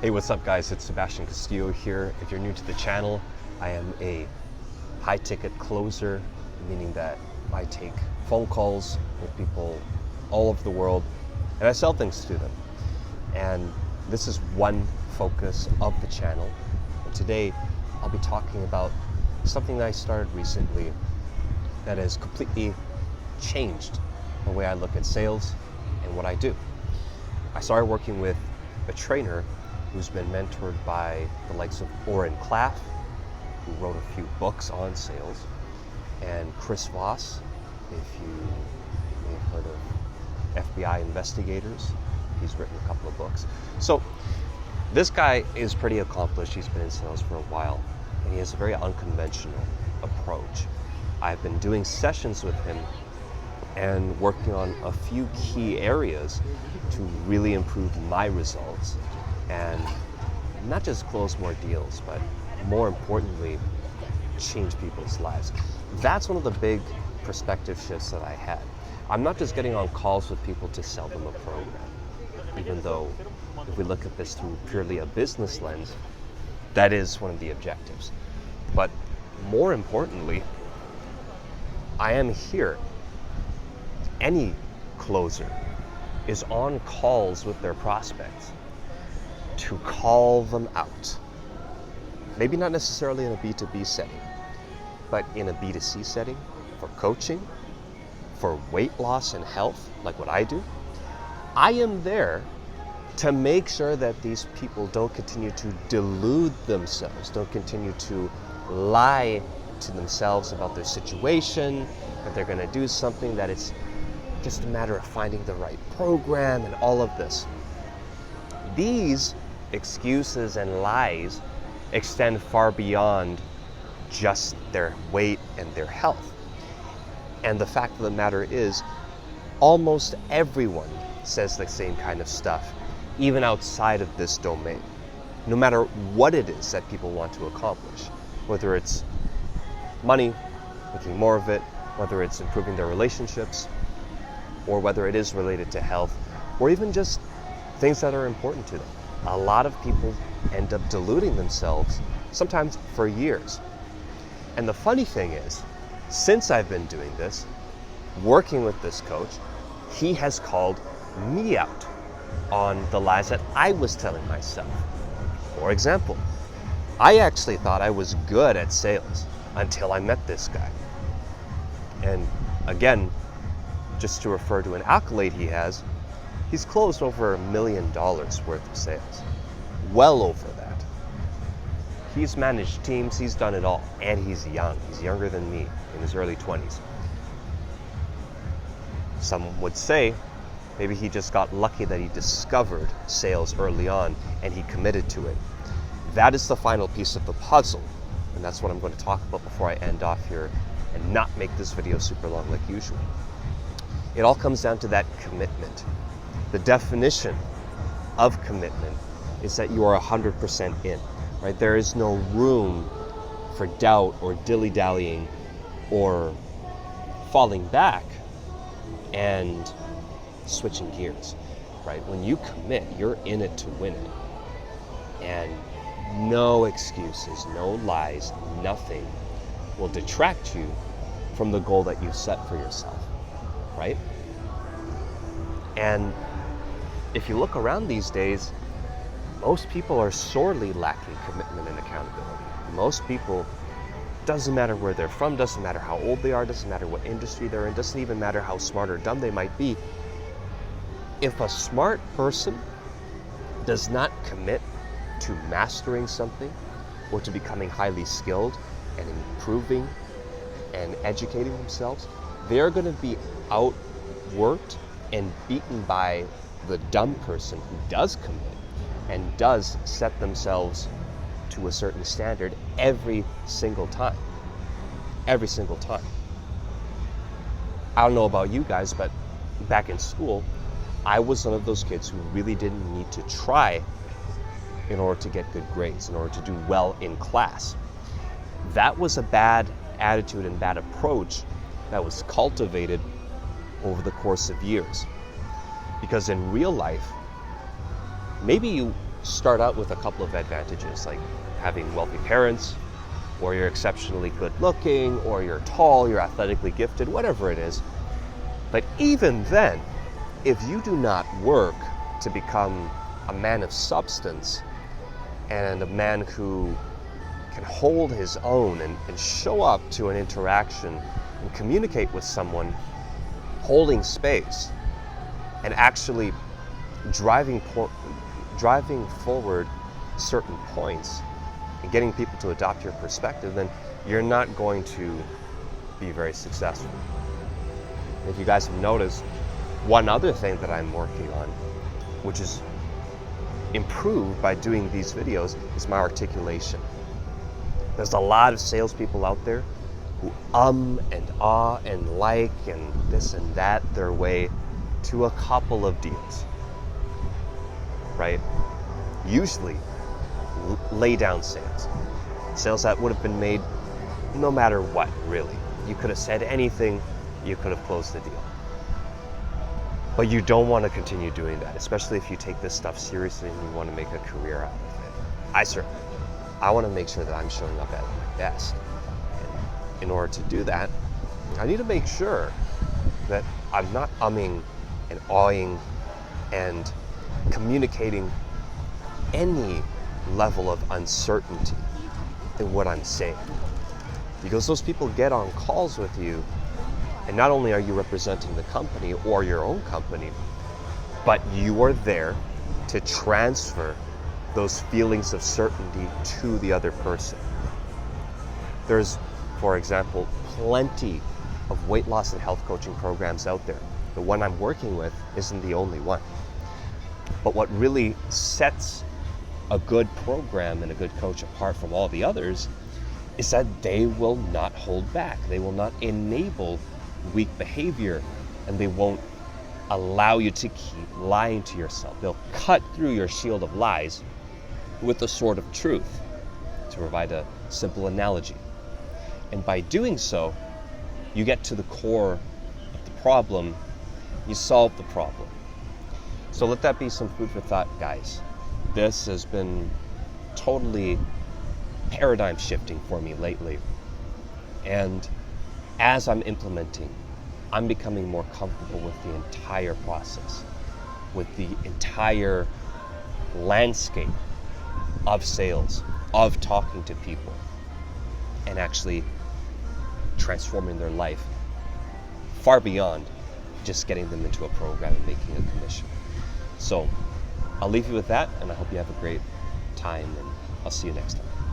Hey, what's up guys? It's Sebastian Castillo here. If you're new to the channel, I am a high ticket closer, meaning that I take phone calls with people all over the world and I sell things to them. And this is one focus of the channel. And today I'll be talking about something that I started recently that has completely changed the way I look at sales and what I do. I started working with a trainer who's been mentored by the likes of Oren Klaff, who wrote a few books on sales, and Chris Voss, if you may have heard of FBI investigators. He's written a couple of books. So this guy is pretty accomplished. He's been in sales for a while, and he has a very unconventional approach. I've been doing sessions with him and working on a few key areas to really improve my results and not just close more deals, but more importantly, change people's lives. That's one of the big perspective shifts that I had. I'm not just getting on calls with people to sell them a program, even though if we look at this through purely a business lens, that is one of the objectives. But more importantly, I am here. Any closer is on calls with their prospects to call them out. Maybe not necessarily in a B2B setting, but in a B2C setting, for coaching, for weight loss and health, like what I do. I am there to make sure that these people don't continue to delude themselves, don't continue to lie to themselves about their situation, that they're gonna do something, that it's just a matter of finding the right program and all of this. These excuses and lies extend far beyond just their weight and their health. And the fact of the matter is, almost everyone says the same kind of stuff, even outside of this domain, no matter what it is that people want to accomplish, whether it's money, making more of it, whether it's improving their relationships, or whether it is related to health, or even just things that are important to them. A lot of people end up deluding themselves, sometimes for years. And the funny thing is, since I've been doing this, working with this coach, he has called me out on the lies that I was telling myself. For example, I actually thought I was good at sales until I met this guy. And again, just to refer to an accolade he has, he's closed over $1 million worth of sales. Well over that. He's managed teams, he's done it all, and he's young. He's younger than me, in his early 20s. Some would say maybe he just got lucky that he discovered sales early on and he committed to it. That is the final piece of the puzzle, and that's what I'm going to talk about before I end off here and not make this video super long like usual. It all comes down to that commitment. The definition of commitment is that you are 100% in, right? There is no room for doubt or dilly-dallying or falling back and switching gears, right? When you commit, you're in it to win it. And no excuses, no lies, nothing will detract you from the goal that you set for yourself, right? And if you look around these days, most people are sorely lacking commitment and accountability. Most people, doesn't matter where they're from, doesn't matter how old they are, doesn't matter what industry they're in, doesn't even matter how smart or dumb they might be. If a smart person does not commit to mastering something or to becoming highly skilled and improving and educating themselves, they're going to be outworked and beaten by the dumb person who does commit and does set themselves to a certain standard every single time. Every single time. I don't know about you guys, but back in school, I was one of those kids who really didn't need to try in order to get good grades, in order to do well in class. That was a bad attitude and bad approach that was cultivated over the course of years. Because in real life, maybe you start out with a couple of advantages, like having wealthy parents, or you're exceptionally good looking, or you're tall, you're athletically gifted, whatever it is. But even then, if you do not work to become a man of substance and a man who can hold his own and show up to an interaction and communicate with someone, holding space and actually driving forward certain points and getting people to adopt your perspective, then you're not going to be very successful. If you guys have noticed, one other thing that I'm working on, which is improved by doing these videos, is my articulation. There's a lot of salespeople out there who and ah and like and this and that their way to a couple of deals, right? Usually lay down sales that would have been made no matter what, really. You could have said anything, you could have closed the deal. But you don't want to continue doing that, especially if you take this stuff seriously and you want to make a career out of it. I want to make sure that I'm showing up at my best. And in order to do that, I need to make sure that I'm not umming and awing and communicating any level of uncertainty in what I'm saying. Because those people get on calls with you, and not only are you representing the company or your own company, but you are there to transfer those feelings of certainty to the other person. There's, for example, plenty of weight loss and health coaching programs out there. The one I'm working with isn't the only one. But what really sets a good program and a good coach apart from all the others is that they will not hold back. They will not enable weak behavior, and they won't allow you to keep lying to yourself. They'll cut through your shield of lies with the sword of truth, to provide a simple analogy. And by doing so, you get to the core of the problem, you solve the problem. So let that be some food for thought, guys. This has been totally paradigm shifting for me lately. And as I'm implementing, I'm becoming more comfortable with the entire process, with the entire landscape of sales, of talking to people, and actually transforming their life far beyond just getting them into a program and making a commission. So I'll leave you with that, and I hope you have a great time, and I'll see you next time.